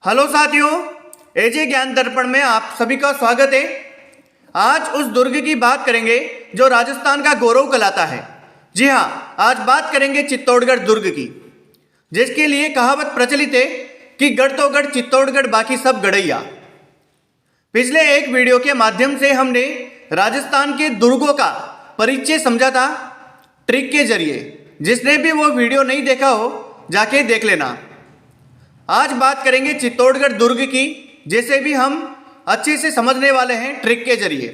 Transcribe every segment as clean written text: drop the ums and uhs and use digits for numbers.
Hello साथियों, एजे ज्ञान दर्पण में आप सभी का स्वागत है। आज उस दुर्ग की बात करेंगे जो राजस्थान का गौरव कहलाता है। जी हाँ, आज बात करेंगे चित्तौड़गढ़ दुर्ग की, जिसके लिए कहावत प्रचलित है कि गढ़ तो गढ़ चित्तौड़गढ़ बाकी सब गढ़ैया। पिछले एक वीडियो के माध्यम से हमने राजस्थान के दुर्गों का परिचय समझा था ट्रिक के जरिए। जिसने भी वो वीडियो नहीं देखा हो जाके देख लेना। आज बात करेंगे चित्तौड़गढ़ दुर्ग की, जिसे भी हम अच्छे से समझने वाले हैं ट्रिक के जरिए।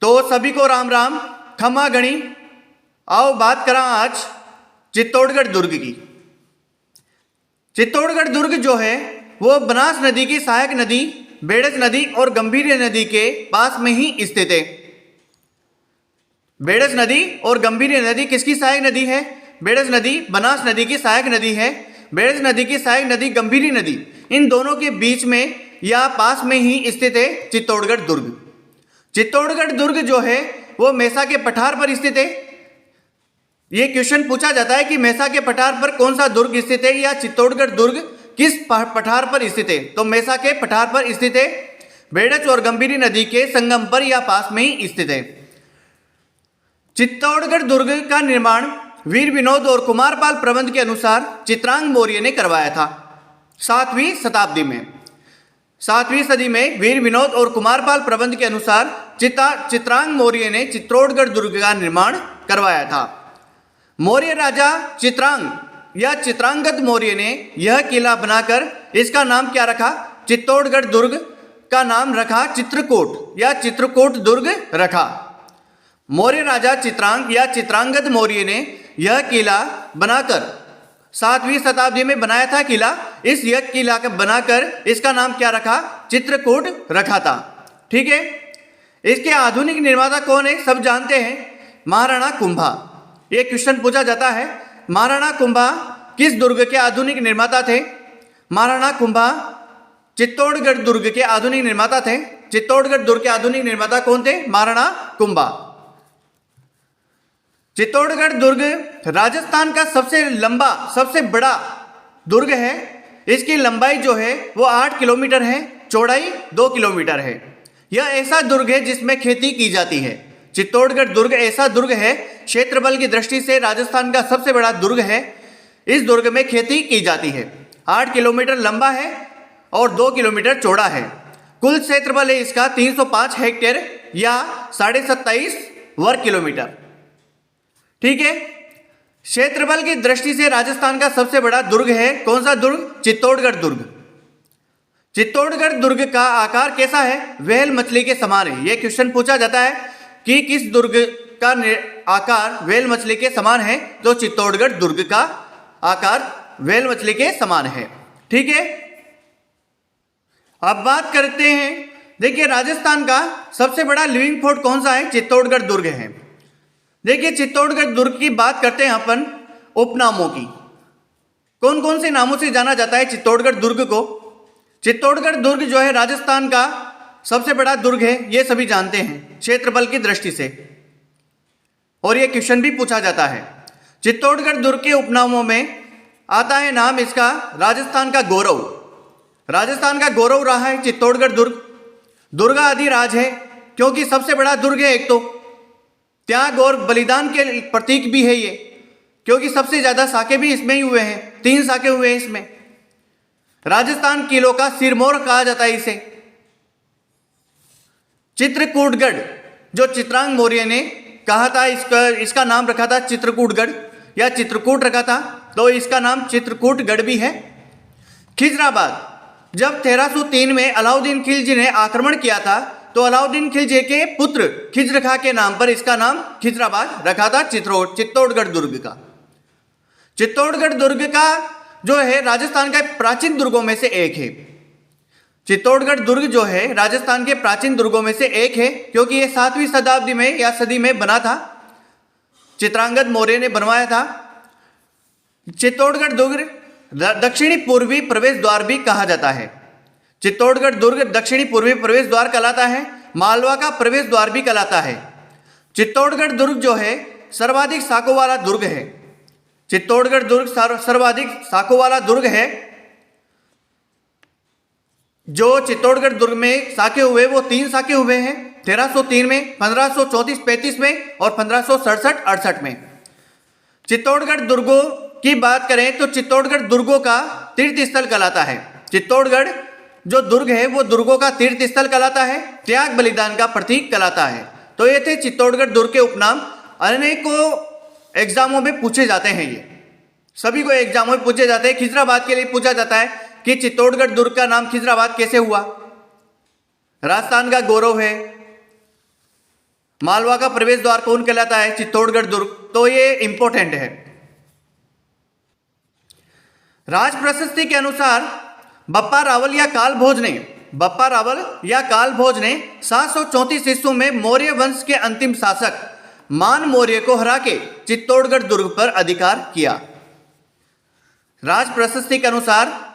तो सभी को राम राम, खमा गणी। आओ बात करा आज चित्तौड़गढ़ दुर्ग की। चित्तौड़गढ़ दुर्ग जो है वो बनास नदी की सहायक नदी बेड़ज नदी और गंभीर नदी के पास में ही स्थित है। बेड़ज नदी और गंभीर नदी किसकी सहायक नदी है? बेड़ज नदी बनास नदी की सहायक नदी है। बेड़ज नदी की सहायक नदी गंभीरी नदी, इन दोनों के बीच में या पास में ही स्थित है चित्तौड़गढ़ दुर्ग। चित्तौड़गढ़ दुर्ग जो है वो मेसा के पठार पर स्थित है। ये क्वेश्चन पूछा जाता है कि मेसा के पठार पर कौन सा दुर्ग स्थित है या चित्तौड़गढ़ दुर्ग किस पठार पर स्थित है? तो मेसा के पठार पर स्थित है। बेड़ज और गंभीरी नदी के संगम पर या पास में ही स्थित है। चित्तौड़गढ़ दुर्ग का निर्माण वीर विनोद और कुमारपाल प्रबंध के अनुसार चित्रांग मौर्य ने करवाया था 7वीं शताब्दी में। 7वीं सदी में वीर विनोद और कुमारपाल प्रबंध के अनुसार चित्रांग मौर्य ने चित्तौड़गढ़ दुर्ग का निर्माण करवाया था। मौर्य राजा चित्रांग या चित्रांगद मौर्य ने यह किला बनाकर इसका नाम क्या रखा? चित्तौड़गढ़ दुर्ग का नाम रखा चित्रकूट या चित्रकूट दुर्ग रखा। मौर्य राजा चित्रांग या चित्रांगद मौर्य ने यह किला बनाकर 7वीं शताब्दी में बनाया था किला। इस यह किला का बनाकर इसका नाम क्या रखा? चित्रकूट रखा था। ठीक है। इसके आधुनिक निर्माता कौन है? सब जानते हैं, महाराणा कुंभा। ये क्वेश्चन पूछा जाता है, महाराणा कुंभा किस दुर्ग के आधुनिक निर्माता थे? महाराणा कुंभा चित्तौड़गढ़ दुर्ग के आधुनिक निर्माता थे। चित्तौड़गढ़ दुर्ग के आधुनिक निर्माता कौन थे? महाराणा कुंभा। चित्तौड़गढ़ दुर्ग राजस्थान का सबसे लंबा सबसे बड़ा दुर्ग है। इसकी लंबाई जो है वो 8 किलोमीटर है, चौड़ाई 2 किलोमीटर है। यह ऐसा दुर्ग है जिसमें खेती की जाती है। चित्तौड़गढ़ दुर्ग ऐसा दुर्ग है, क्षेत्रफल की दृष्टि से राजस्थान का सबसे बड़ा दुर्ग है। इस दुर्ग में खेती की जाती है। 8 किलोमीटर लंबा है और 2 किलोमीटर चौड़ा है। कुल क्षेत्रफल है इसका 305 हेक्टेयर या 27.5 वर्ग किलोमीटर। ठीक है। क्षेत्रफल की दृष्टि से राजस्थान का सबसे बड़ा दुर्ग है। कौन सा दुर्ग? चित्तौड़गढ़ दुर्ग। चित्तौड़गढ़ दुर्ग का आकार कैसा है? व्हेल मछली के समान है। यह क्वेश्चन पूछा जाता है कि किस दुर्ग का आकार व्हेल मछली के समान है? तो चित्तौड़गढ़ दुर्ग का आकार व्हेल मछली के समान है। ठीक है। अब बात करते हैं, देखिए राजस्थान का सबसे बड़ा लिविंग फोर्ट कौन सा है? चित्तौड़गढ़ दुर्ग है। देखिए चित्तौड़गढ़ दुर्ग की बात करते हैं अपन उपनामों की। कौन कौन से नामों से जाना जाता है चित्तौड़गढ़ दुर्ग को? चित्तौड़गढ़ दुर्ग जो है राजस्थान का सबसे बड़ा दुर्ग है, ये सभी जानते हैं क्षेत्रफल की दृष्टि से, और ये क्वेश्चन भी पूछा जाता है। चित्तौड़गढ़ दुर्ग के उपनामों में आता है नाम इसका राजस्थान का गौरव। राजस्थान का गौरव रहा है चित्तौड़गढ़ दुर्ग। दुर्गाधिराज है क्योंकि सबसे बड़ा दुर्ग है। एक तो त्याग और बलिदान के प्रतीक भी है ये, क्योंकि सबसे ज्यादा साके भी इसमें ही हुए हैं, 3 साके हुए हैं इसमें। राजस्थान किलों का सिरमौर कहा जाता है इसे। चित्रकूटगढ़ जो चित्रांग मौर्य ने कहा था, इसका नाम रखा था चित्रकूटगढ़ या चित्रकूट रखा था, तो इसका नाम चित्रकूटगढ़ भी है। खिजराबाद, जब 1303 में अलाउद्दीन खिलजी ने आक्रमण किया था तो अलाउद्दीन खिलजी के पुत्र खिज्र खां के नाम पर इसका नाम खिजराबाद रखा था चित्तौड़गढ़ दुर्ग का। चित्तौड़गढ़ दुर्ग का जो है राजस्थान का प्राचीन दुर्गों में से एक है। चित्तौड़गढ़ दुर्ग जो है राजस्थान के प्राचीन दुर्गों में से एक है, क्योंकि ये 7वीं शताब्दी में या सदी में बना था। चित्रांगद मौर्य ने बनवाया था। चित्तौड़गढ़ दुर्ग दक्षिणी पूर्वी प्रवेश द्वार भी कहा जाता है। चित्तौड़गढ़ दुर्ग दक्षिणी पूर्वी प्रवेश द्वार कहलाता है। मालवा का प्रवेश द्वार भी कहलाता है। चित्तौड़गढ़ दुर्ग जो है सर्वाधिक शाखों वाला दुर्ग है। चित्तौड़गढ़ दुर्ग सर्वाधिक शाखों वाला दुर्ग है। जो चित्तौड़गढ़ दुर्ग में साके हुए वो 3 साके हुए हैं, 1303 में, 1534-35 में और 1567-68 में। चित्तौड़गढ़ दुर्गों की बात करें तो चित्तौड़गढ़ दुर्गों का तीर्थ स्थल कहलाता है। चित्तौड़गढ़ जो दुर्ग है वो दुर्गों का तीर्थ स्थल कहलाता है, त्याग बलिदान का प्रतीक कहलाता है। तो ये थे चित्तौड़गढ़ दुर्ग के उपनाम। अनेकों एग्जामों में पूछे जाते हैं, ये सभी को एग्जामों में पूछे जाते हैं। खिजराबाद के लिए पूछा जाता है कि चित्तौड़गढ़ दुर्ग का नाम खिजराबाद कैसे हुआ। राजस्थान का गौरव है। मालवा का प्रवेश द्वार कौन कहलाता है? चित्तौड़गढ़ दुर्ग। तो ये इंपॉर्टेंट है। राज प्रशस्ति के अनुसार बप्पा रावल या कालभोज ने 734 ईस्वी में मौर्य वंश के अंतिम शासक मान मौर्य को हरा के चित्तौड़गढ़ दुर्ग पर अधिकार किया। राज प्रशस्ति के अनुसार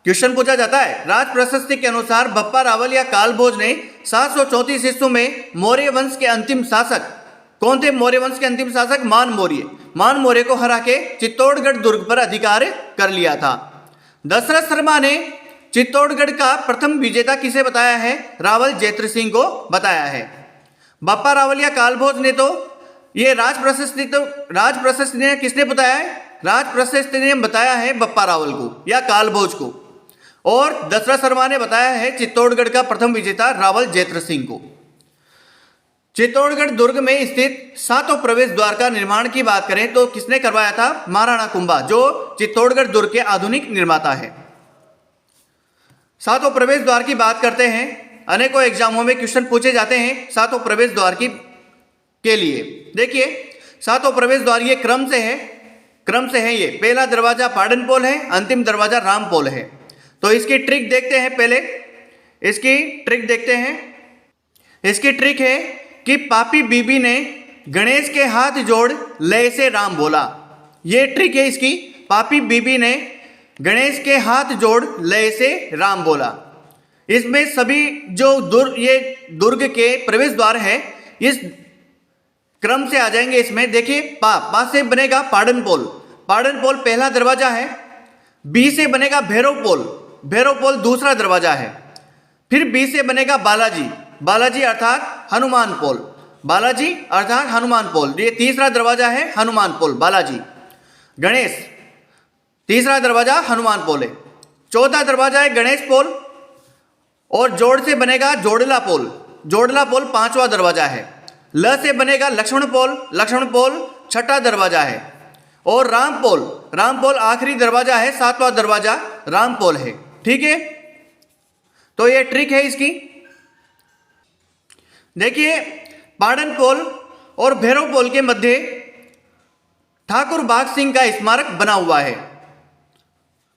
क्वेश्चन पूछा जाता है, राज प्रशस्ति के अनुसार बप्पा रावल या कालभोज ने 734 ईस्वी में मौर्य वंश के अंतिम शासक कौन थे? मौर्य वंश के अंतिम शासक मान मौर्य को हरा के चित्तौड़गढ़ दुर्ग पर अधिकार कर लिया था। दशरथ शर्मा ने चित्तौड़गढ़ का प्रथम विजेता किसे बताया है? रावल जैत्र सिंह को बताया है। बप्पा रावल या कालभोज ने तो ये राज प्रशस्ति ने किसने बताया है? राज प्रशस्ति ने बताया है बप्पा रावल को या कालभोज को, और दशरथ शर्मा ने बताया है चित्तौड़गढ़ का प्रथम विजेता रावल जैत्र सिंह को। चित्तौड़गढ़ दुर्ग में स्थित 7 प्रवेश द्वार का निर्माण की बात करें तो किसने करवाया था? महाराणा कुंभा, जो चित्तौड़गढ़ दुर्ग के आधुनिक निर्माता है। 7 प्रवेश द्वार की बात करते हैं। अनेकों एग्जामों में क्वेश्चन पूछे जाते हैं 7 प्रवेश द्वार के लिए। देखिए 7 प्रवेश द्वार ये क्रम से है। ये पहला दरवाजा पाडनपोल है, अंतिम दरवाजा रामपोल है। तो इसकी ट्रिक देखते हैं। पहले इसकी ट्रिक है कि पापी बीबी ने गणेश के हाथ जोड़ लय से राम बोला। ये ट्रिक है इसकी। पापी बीबी ने गणेश के हाथ जोड़ लय से राम बोला। इसमें सभी जो दुर्ग के प्रवेश द्वार है इस क्रम से आ जाएंगे। इसमें देखिए पा से बनेगा पाडनपोल पहला दरवाजा है। बी से बनेगा भैरवपोल दूसरा दरवाजा है। फिर बी से बनेगा बालाजी अर्थात हनुमान पोल, ये तीसरा दरवाजा है हनुमान पोल बालाजी। गणेश तीसरा दरवाजा हनुमान पोल है। चौथा दरवाजा है गणेश पोल और जोड़ से बनेगा जोड़ला पोल पांचवा दरवाजा है। ल से बनेगा लक्ष्मण पोल छठा दरवाजा है। और रामपोल आखिरी दरवाजा है, 7वां दरवाजा रामपोल है। ठीक है, तो ये ट्रिक है इसकी। देखिए पाडनपोल और भैरवपोल के मध्य ठाकुर बाघ सिंह का स्मारक बना हुआ है।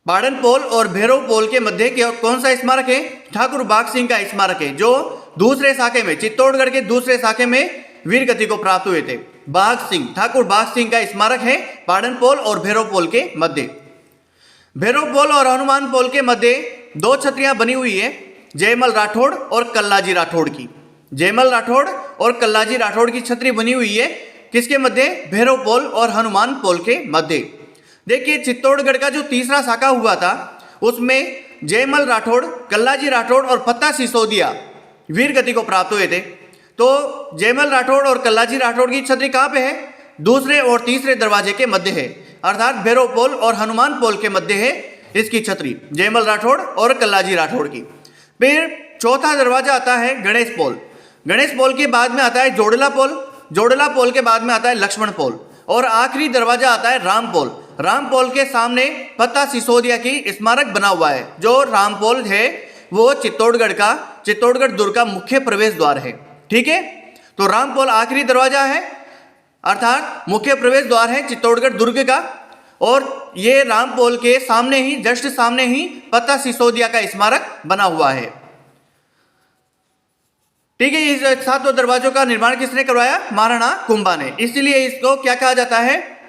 पाडनपोल और भैरवपोल के मध्य कौन सा स्मारक है? ठाकुर बाघ सिंह का स्मारक है, जो दूसरे शाखे में चित्तौड़गढ़ के दूसरे शाखे में वीर गति को प्राप्त हुए थे। ठाकुर बाघ सिंह का स्मारक है पाडनपोल और भैरवपोल के मध्य। भैरवपोल और हनुमान पोल के मध्य 2 छतरियां बनी हुई है, जयमल राठौड़ और कल्लाजी राठौड़ की। जयमल राठौड़ और कल्लाजी राठौड़ की छतरी बनी हुई है किसके मध्य? भैरवपोल और हनुमान पोल के मध्य। देखिए चित्तौड़गढ़ का जो तीसरा शाखा हुआ था उसमें जयमल राठौड़, कल्लाजी राठौड़ और पत्ता सिसोदिया वीर गति को प्राप्त हुए थे। तो जयमल राठौड़ और कल्लाजी राठौड़ की छतरी कहाँ पे है? दूसरे और तीसरे दरवाजे के मध्य है, अर्थात भैरवपोल और हनुमान पोल के मध्य है इसकी छतरी, जयमल राठौड़ और कल्लाजी राठौड़ की। फिर चौथा दरवाजा आता है गणेश पोल के बाद में आता है जोड़ला पोल के बाद में आता है लक्ष्मण पोल और आखिरी दरवाजा आता है रामपोल के सामने पत्ता सिसोदिया की स्मारक बना हुआ है। जो रामपोल है वो चित्तौड़गढ़ दुर्ग का मुख्य प्रवेश द्वार है। ठीक है, तो रामपोल आखिरी दरवाजा है अर्थात मुख्य प्रवेश द्वार है चित्तौड़गढ़ दुर्ग का, और ये रामपोल के जस्ट सामने ही पत्ता सिसोदिया का स्मारक बना हुआ है। ठीक है, इस 7 दरवाजों का निर्माण किसने करवाया? महाराणा कुंभा ने। इसलिए इसको क्या कहा जाता है?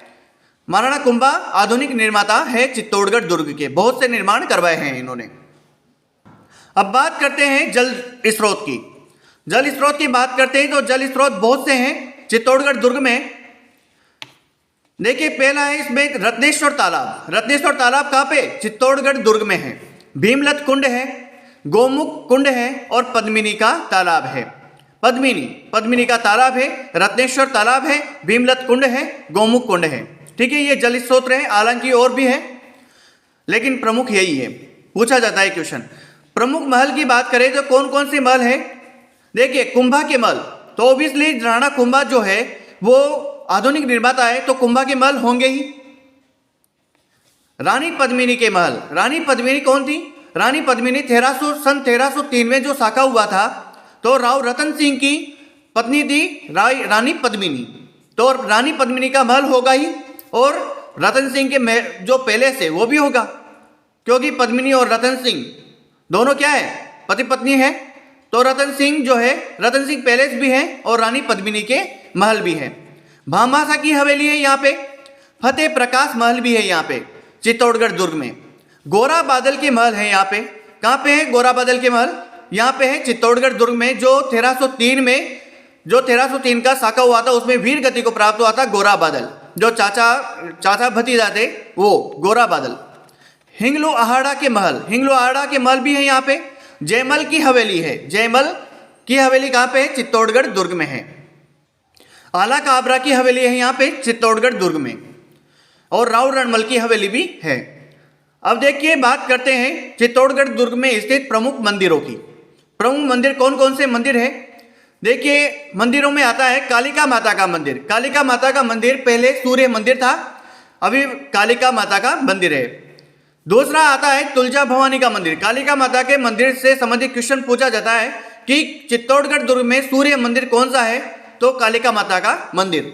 महाराणा कुंभा आधुनिक निर्माता है चित्तौड़गढ़ दुर्ग के। बहुत से निर्माण करवाए हैं इन्होंने। अब बात करते हैं जल स्रोत की। जल स्रोत की बात करते हैं तो जल स्रोत बहुत से हैं चित्तौड़गढ़ दुर्ग में। देखिए पहला है इसमें रत्नेश्वर तालाब कहाँ पे? चित्तौड़गढ़ दुर्ग में है। भीमलत कुंड है, गोमुख कुंड है और पद्मिनी का तालाब है। पद्मिनी का तालाब है, रत्नेश्वर तालाब है, भीमलत कुंड है, गोमुख कुंड है। ठीक है, ये जल स्रोत है, हालांकि और भी है लेकिन प्रमुख यही है। पूछा जाता है क्वेश्चन, प्रमुख महल की बात करें तो कौन कौन से महल है? देखिए, कुंभा के महल, तो ऑब्वियसली राणा कुंभा जो है वो आधुनिक निर्माता है, तो कुंभा के महल होंगे ही। रानी पद्मिनी के महल, रानी पद्मिनी कौन थी? रानी पद्मिनी सन 1303 में जो साका हुआ था, तो राव रतन सिंह की पत्नी थी रानी पद्मिनी, तो रानी पद्मिनी का महल होगा ही, और रतन सिंह के जो पैलेस है वो भी होगा, क्योंकि पद्मिनी और रतन सिंह दोनों क्या है, पति पत्नी है। तो रतन सिंह जो है, रतन सिंह पैलेस भी है और रानी पद्मिनी के महल भी है। भामाशा की हवेली है यहाँ पे, फतेह प्रकाश महल भी है यहाँ पे चित्तौड़गढ़ दुर्ग में। गोरा बादल के महल है यहाँ पे, कहाँ पे है गोरा बादल के महल? यहाँ पे है चित्तौड़गढ़ दुर्ग में, जो 1303 का साका हुआ था उसमें वीर गति को प्राप्त हुआ था गोरा बादल, जो चाचा भतीजा थे वो गोरा बादल। हिंगलो अहाड़ा के महल भी है यहाँ पे। जयमल की हवेली है, जयमल की हवेली कहाँ पे है? चित्तौड़गढ़ दुर्ग में है। आला काबरा की हवेली है यहाँ पे चित्तौड़गढ़ दुर्ग में, और राव रणमल की हवेली भी है। अब देखिए, बात करते हैं चित्तौड़गढ़ दुर्ग में स्थित प्रमुख मंदिरों की। प्रमुख मंदिर कौन कौन से मंदिर है? देखिए, मंदिरों में आता है कालिका माता का मंदिर। कालिका माता का मंदिर पहले सूर्य मंदिर था, अभी कालिका माता का मंदिर है। दूसरा आता है तुलजा भवानी का मंदिर। कालिका माता के मंदिर से संबंधित क्वेश्चन पूछा जाता है कि चित्तौड़गढ़ दुर्ग में सूर्य मंदिर कौन सा है? तो कालिका माता का मंदिर।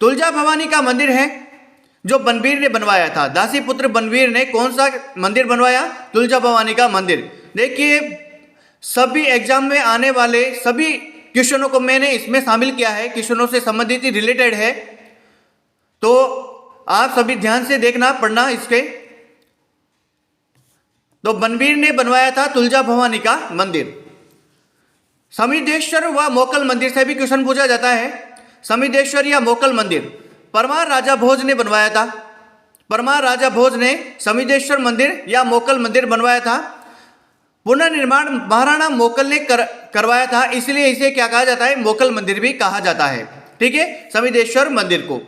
तुलजा भवानी का मंदिर है जो बनवीर ने बनवाया था, दासी पुत्र बनवीर ने कौन सा मंदिर बनवाया? तुलजा भवानी का मंदिर। देखिए, सभी एग्जाम में आने वाले सभी क्वेश्चनों को मैंने इसमें शामिल किया है, क्वेश्चनों से संबंधित ही रिलेटेड है, तो आप सभी ध्यान से देखना पढ़ना इसके। तो बनवीर ने बनवाया था तुलजा भवानी का मंदिर। समिदेश्वर व मोकल मंदिर से भी क्वेश्चन पूछा जाता है। समिदेश्वर या मोकल मंदिर परमार राजा भोज ने बनवाया था। परमार राजा भोज ने समिदेश्वर मंदिर या मोकल मंदिर बनवाया था। पुनर्निर्माण महाराणा मोकल ने करवाया था, इसलिए इसे क्या कहा जाता है? मोकल मंदिर भी कहा जाता है। ठीक है, समिदेश्वर मंदिर को।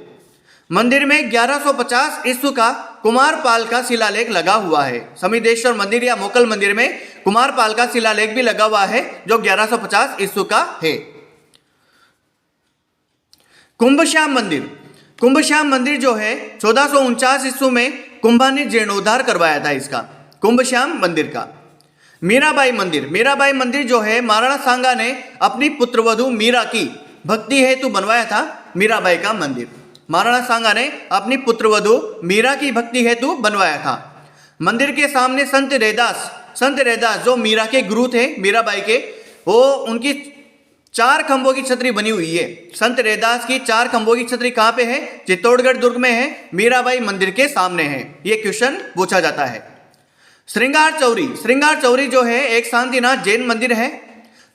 मंदिर में 1150 ईस्वी का कुमारपाल का शिलालेख लगा हुआ है। समिदेश्वर मंदिर या मोकल मंदिर में कुमारपाल का शिलालेख भी लगा हुआ है, जो 1150 ईस्वी का है। कुंभश्याम मंदिर, कुंभश्याम मंदिर जो है 1449 ईस्वी में कुंभा ने जीर्णोद्धार करवाया था इसका, कुंभश्याम मंदिर का। मीराबाई मंदिर, मीराबाई मंदिर जो है महाराणा सांगा ने अपनी पुत्रवधू मीरा की भक्ति हेतु बनवाया था। मीराबाई का मंदिर महाराणा सांगा ने अपनी पुत्रवधू मीरा की भक्ति हेतु बनवाया था। मंदिर के सामने संत रैदास जो मीरा के गुरु थे, मीराबाई के, वो उनकी 4 खंभों की छतरी बनी हुई है। संत रैदास की 4 खंभों की छतरी कहाँ पे है? चित्तौड़गढ़ दुर्ग में है, मीराबाई मंदिर के सामने है। ये क्वेश्चन पूछा जाता है। श्रृंगार चौरी जो है एक शांतिनाथ जैन मंदिर है।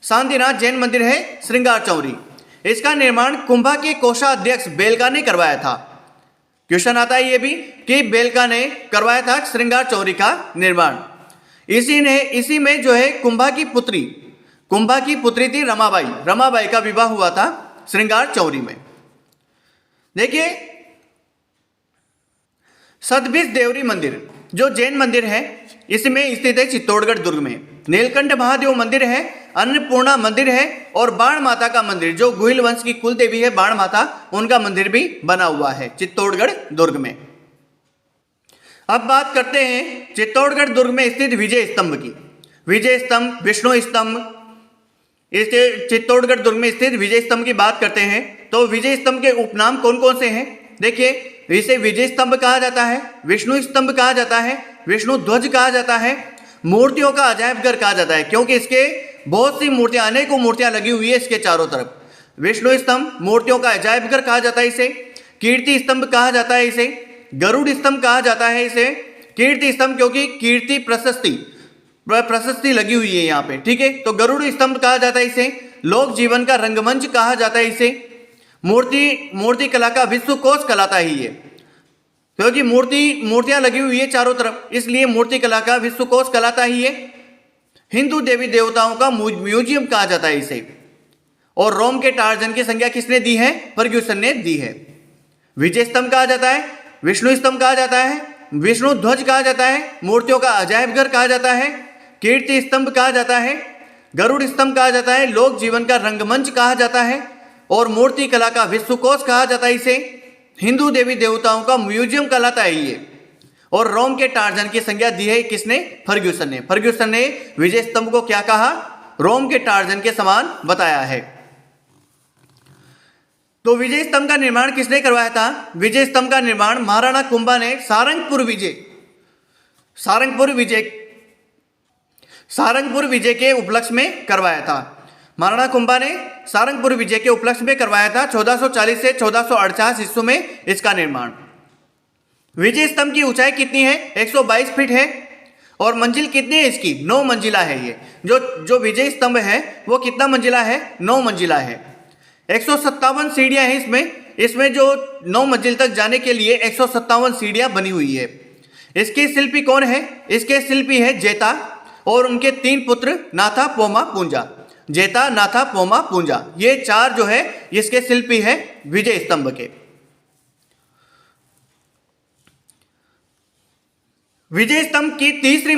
शांतिनाथ जैन मंदिर है श्रृंगार चौरी। इसका निर्माण कुंभा के कोषाध्यक्ष बेलका ने करवाया था। क्वेश्चन आता है ये भी कि बेलका ने करवाया था श्रृंगार चौरी का निर्माण। इसी में जो है कुंभा की पुत्री थी रमाबाई का विवाह हुआ था श्रृंगार चौरी में। देखिए, सतभिष देवरी मंदिर जो जैन मंदिर है, इसमें स्थित है चित्तौड़गढ़ दुर्ग में। नीलकंठ महादेव मंदिर है, अन्नपूर्णा मंदिर है, और बाण माता का मंदिर जो गुहिल वंश की कुल देवी है बाण माता, उनका मंदिर भी बना हुआ है चित्तौड़गढ़ दुर्ग में। अब बात करते हैं चित्तौड़गढ़ दुर्ग में स्थित विजय स्तंभ की। विजय स्तंभ, विष्णु स्तंभ, इसके चित्तौड़गढ़ दुर्ग में स्थित विजय स्तंभ की बात करते हैं तो विजय स्तंभ के उपनाम कौन कौन से हैं? देखिए, इसे विजय स्तंभ कहा जाता है, विष्णु स्तंभ कहा जाता है, विष्णु ध्वज कहा जाता है, मूर्तियों का अजायब घर कहा जाता है, क्योंकि इसके बहुत सी मूर्तियां, अनेकों मूर्तियां लगी हुई है इसके चारों तरफ। विष्णु स्तंभ, मूर्तियों का अजायब घर कहा जाता है इसे। कीर्ति स्तंभ कहा जाता है इसे। गरुड़ स्तंभ कहा जाता है इसे। कीर्ति स्तंभ क्योंकि कीर्ति प्रशस्ति लगी हुई है यहाँ पे, ठीक है, तो गरुड़ स्तंभ कहा जाता है इसे। लोक जीवन का रंगमंच कहा जाता है इसे। मूर्ति कला का विश्व कोश कहलाता ही है, क्योंकि मूर्तियां लगी हुई है चारों तरफ, इसलिए मूर्ति कला का विश्व कोश कहलाता ही है। हिंदू देवी देवताओं का म्यूजियम कहा जाता है इसे। और रोम के टार्जन की संज्ञा किसने दी है? फर्ग्यूसन ने दी है। विजय स्तंभ कहा जाता है, विष्णु स्तंभ कहा जाता है, विष्णु ध्वज कहा जाता है, मूर्तियों का अजायब घर कहा जाता है, कीर्ति स्तंभ कहा जाता है, गरुड़ स्तंभ कहा जाता है, लोक जीवन का रंगमंच कहा जाता है और मूर्ति कला का विश्वकोश कहा जाता है इसे। हिंदू देवी देवताओं का म्यूजियम कहलाता है ये। और रोम के टार्जन की संज्ञा दी है किसने? फर्ग्यूसन ने। फर्ग्यूसन ने विजय स्तंभ को क्या कहा? रोम के टार्जन के समान बताया है। तो विजय स्तंभ का निर्माण किसने करवाया था? विजय स्तंभ का निर्माण महाराणा कुंभा ने सारंगपुर विजय के उपलक्ष्य में करवाया था। महाराणा कुंभा ने सारंगपुर विजय के उपलक्ष्य में करवाया था 1440 से 1448 ईस्वी में इसका निर्माण। विजय स्तंभ की ऊंचाई कितनी है? 122 फीट है। और मंजिल कितनी है इसकी? 9 मंजिला है। ये जो विजय स्तंभ है वो कितना मंजिला है? 9 मंजिला है। 157 सीढ़ियां हैं इसमें जो 9 मंजिल तक जाने के लिए 157 सीढ़ियां बनी हुई है। इसके शिल्पी कौन है? इसके शिल्पी है जेता और उनके 3 पुत्र नाथा, पोमा, पूंजा। जेता, नाथा, पोमा, पूंजा, ये 4 जो है इसके शिल्पी है विजय स्तंभ के। विजय स्तंभ की तीसरी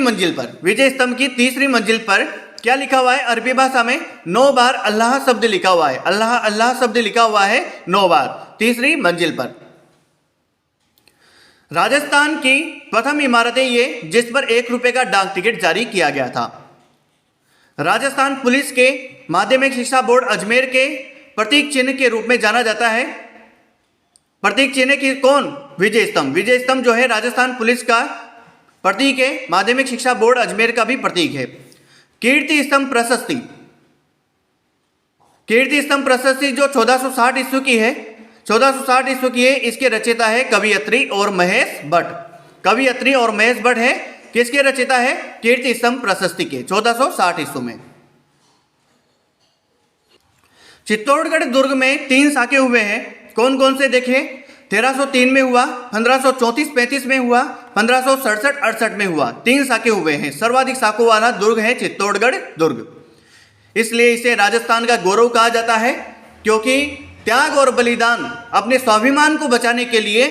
मंजिल पर क्या लिखा हुआ है? अरबी भाषा में 9 बार अल्लाह शब्द लिखा हुआ है। अल्लाह अल्लाह शब्द लिखा हुआ है 9 बार तीसरी मंजिल पर। राजस्थान की प्रथम इमारतें ये जिस पर 1 रुपए का डाक टिकट जारी किया गया था। राजस्थान पुलिस के माध्यमिक शिक्षा बोर्ड अजमेर के प्रतीक चिन्ह के रूप में जाना जाता है। प्रतीक चिन्ह की कौन? विजय स्तंभ। विजय स्तंभ जो है राजस्थान पुलिस का प्रतीक है, माध्यमिक शिक्षा बोर्ड अजमेर का भी प्रतीक है। कीर्ति स्तंभ प्रशस्ति जो 1460 ईस्वी की है, 1460 ईस्वी की है, इसके रचयिता है कवियत्री और महेश भट्ट है। किसके रचयिता है? कीर्ति स्तंभ प्रशस्ति के 1460 ईस्वी में। चित्तौड़गढ़ दुर्ग में 3 साके हुए हैं। कौन कौन से देखें? 1303 में हुआ, 1534-35 में हुआ, 1567-68 में हुआ। 3 साके हुए हैं। सर्वाधिक साकों वाला दुर्ग है चित्तौड़गढ़ दुर्ग। इसलिए इसे राजस्थान का गौरव कहा जाता है, क्योंकि त्याग और बलिदान अपने स्वाभिमान को बचाने के लिए,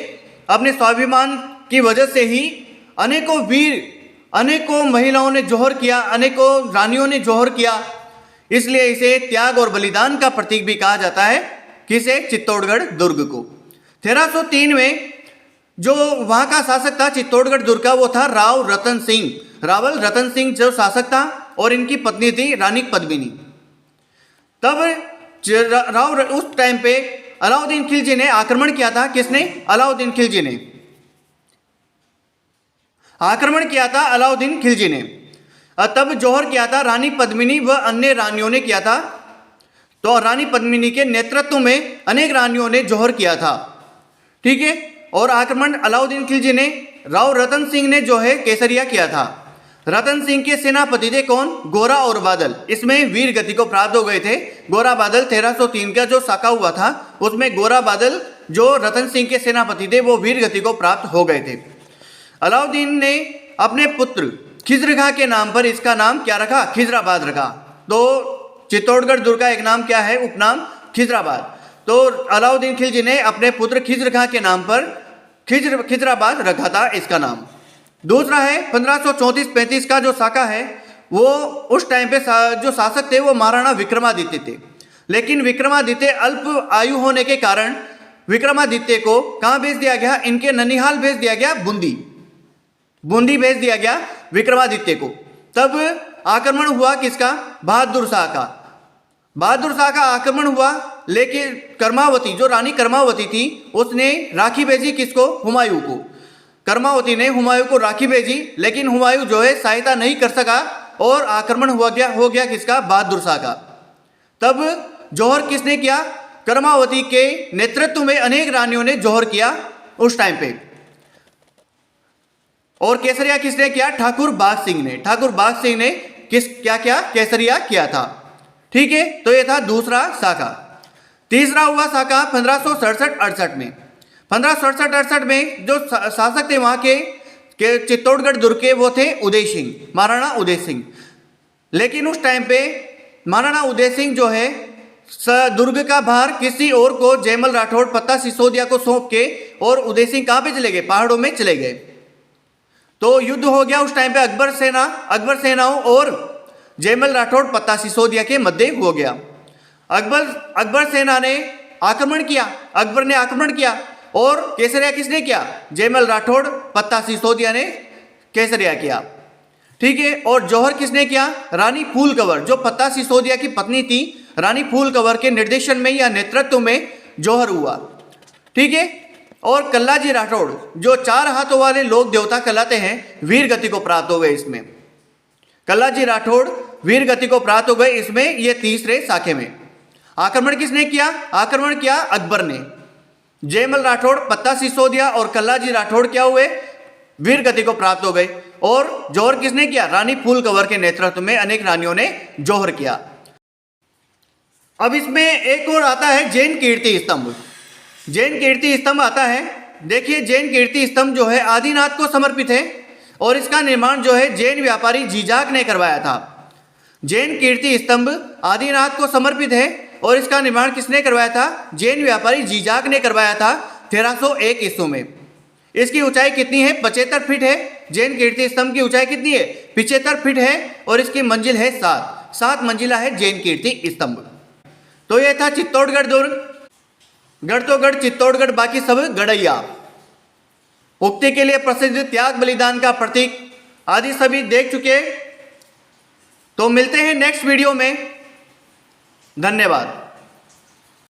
अपने स्वाभिमान की वजह से ही अनेकों वीर, अनेकों महिलाओं ने जौहर किया, अनेकों रानियों ने जौहर किया। इसलिए इसे त्याग और बलिदान का प्रतीक भी कहा जाता है। किसे? चित्तौड़गढ़ दुर्ग को। 1303 में जो वहां का शासक था चित्तौड़गढ़ दुर्ग का, वो था राव रतन सिंह जो शासक था, और इनकी पत्नी थी रानी पद्मिनी। तब उस टाइम पे अलाउद्दीन खिलजी ने आक्रमण किया था। किसने? अलाउद्दीन खिलजी ने आक्रमण किया था। अलाउद्दीन खिलजी ने तब जौहर किया था रानी पद्मिनी व अन्य रानियों ने किया था। तो रानी पद्मिनी के नेतृत्व में अनेक रानियों ने जौहर किया था, ठीक है। और आक्रमण अलाउद्दीन खिलजी ने, राव रतन सिंह ने जो है केसरिया किया था। रतन सिंह के सेनापति थे कौन? गोरा और बादल। इसमें वीर गति को प्राप्त हो गए थे। गोरा बादल 1303 का जो साका हुआ था उसमें गोरा बादल जो रतन सिंह के सेनापति थे वो वीर गति को प्राप्त हो गए थे। अलाउद्दीन ने अपने पुत्र खिजर खां के नाम पर इसका नाम क्या रखा? खिजराबाद रखा। तो चित्तौड़गढ़ दुर्ग का एक नाम क्या है? उपनाम खिजराबाद। तो अलाउद्दीन खिलजी ने अपने पुत्र खिजर खां के नाम पर खिजराबाद रखा था इसका नाम। दूसरा है 1534-35 का जो साका है, वो उस टाइम पे जो शासक थे वो महाराणा विक्रमादित्य थे। लेकिन विक्रमादित्य अल्प आयु होने के कारण विक्रमादित्य को कहाँ भेज दिया गया? इनके ननिहाल भेज दिया गया, बूंदी भेज दिया गया विक्रमादित्य को। तब आक्रमण हुआ किसका? बहादुर शाह का। बहादुर शाह का आक्रमण हुआ, लेकिन कर्मावती जो रानी कर्मावती थी उसने राखी भेजी किसको? हुमायूं को। कर्मावती ने हुमायूं को राखी भेजी, लेकिन हुमायूं जो है सहायता नहीं कर सका और आक्रमण हो गया किसका? बहादुर शाह का। तब जौहर किसने किया? कर्मावती के नेतृत्व में अनेक रानियों ने जौहर किया उस टाइम पे। और केसरिया किसने किया? ठाकुर बाघ सिंह ने क्या किया? केसरिया किया था, ठीक है। तो ये था दूसरा साका। तीसरा हुआ साका 1567-68 में। 1567-68 में जो शासक थे वहां के चित्तौड़गढ़ दुर्ग के वो थे उदय सिंह, महाराणा उदय सिंह। लेकिन उस टाइम पे महाराणा उदय सिंह जो है दुर्ग का भार किसी और को, जयमल राठौड़ पत्ता सिसोदिया को सौंप के, और उदय सिंह कहाँ पे चले गए? पहाड़ों में चले गए। तो युद्ध हो गया उस टाइम पे अकबर सेनाओं और जयमल राठौड़ पत्ता सिसोदिया के मध्य हो गया। अकबर सेना ने आक्रमण किया, अकबर ने आक्रमण किया, और केसरिया किसने किया? जयमल राठौड़ पत्ता सिसोदिया ने केसरिया किया, ठीक है। और जौहर किसने किया? रानी फूल कंवर, जो पत्ता सिसोदिया की पत्नी थी, रानी फूल कंवर के निर्देशन में या नेतृत्व में जौहर हुआ, ठीक है। और कल्लाजी राठौड़, जो 4 हाथों वाले लोक देवता कहलाते हैं, वीर गति को प्राप्त हो गए इसमें। कल्लाजी राठौड़ वीर गति को प्राप्त हो गए इसमें, ये तीसरे साखे में। आक्रमण किसने किया? आक्रमण किया अकबर ने। जयमल राठौड़ पत्ता सिसोदिया और कल्लाजी राठौड़ क्या हुए? वीर गति को प्राप्त हो गए। और जौहर किसने किया? रानी फूल कंवर के नेतृत्व में अनेक रानियों ने जौहर किया। अब इसमें एक और आता है जैन कीर्ति स्तंभ। जैन कीर्ति स्तंभ आता है। देखिए, जैन कीर्ति स्तंभ जो है आदिनाथ को समर्पित है, और इसका निर्माण जो है जैन व्यापारी जीजाक ने करवाया था। जैन कीर्ति स्तंभ आदिनाथ को समर्पित है, और इसका निर्माण किसने करवाया था? जैन व्यापारी जीजाक ने करवाया था 1301 ईस्वी में। इसकी ऊंचाई कितनी है? 75 फीट है। जैन कीर्ति स्तंभ की ऊंचाई कितनी है? 75 फीट है, और इसकी मंजिल है 7 मंजिला है जैन कीर्ति स्तंभ। तो यह था चित्तौड़गढ़ दुर्ग। गढ़ तो गढ़, चित्तौड़गढ़ बाकी सब गढ़ैया। उक्ति के लिए प्रसिद्ध, त्याग बलिदान का प्रतीक आदि सभी देख चुके। तो मिलते हैं नेक्स्ट वीडियो में। धन्यवाद।